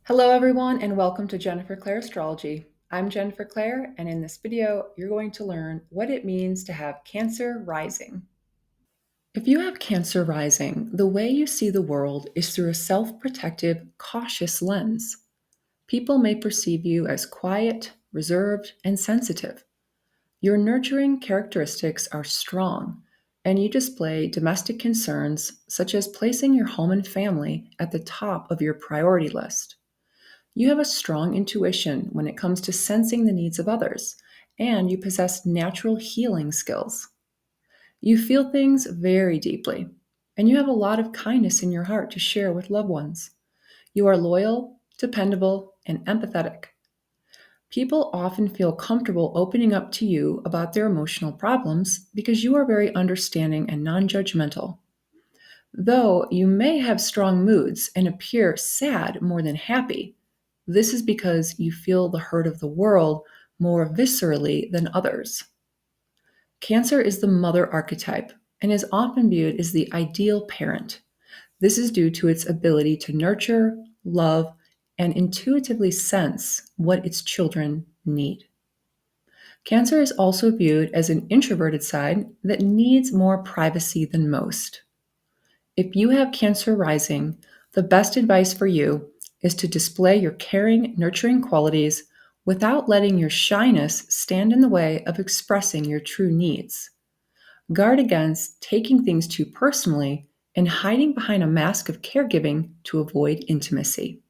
Hello, everyone, and welcome to Clair Astrology. I'm Clair, and in this video, you're going to learn what it means to have Cancer rising. If you have Cancer rising, the way you see the world is through a self protective, cautious lens. People may perceive you as quiet, reserved, and sensitive. Your nurturing characteristics are strong, and you display domestic concerns such as placing your home and family at the top of your priority list. You have a strong intuition when it comes to sensing the needs of others, and you possess natural healing skills. You feel things very deeply, and you have a lot of kindness in your heart to share with loved ones. You are loyal, dependable, and empathetic. People often feel comfortable opening up to you about their emotional problems because you are very understanding and non judgmental. Though you may have strong moods and appear sad more than happy, this is because you feel the hurt of the world more viscerally than others. Cancer is the mother archetype and is often viewed as the ideal parent. This is due to its ability to nurture, love, and intuitively sense what its children need. Cancer is also viewed as an introverted side that needs more privacy than most. If you have Cancer rising, the best advice for you is to display your caring, nurturing qualities without letting your shyness stand in the way of expressing your true needs. Guard against taking things too personally and hiding behind a mask of caregiving to avoid intimacy.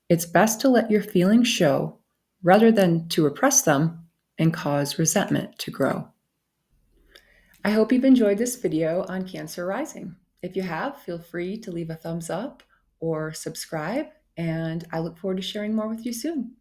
It's best to let your feelings show rather than to repress them and cause resentment to grow. I hope you've enjoyed this video on Cancer rising. If you have, feel free to leave a thumbs up or subscribe, and I look forward to sharing more with you soon.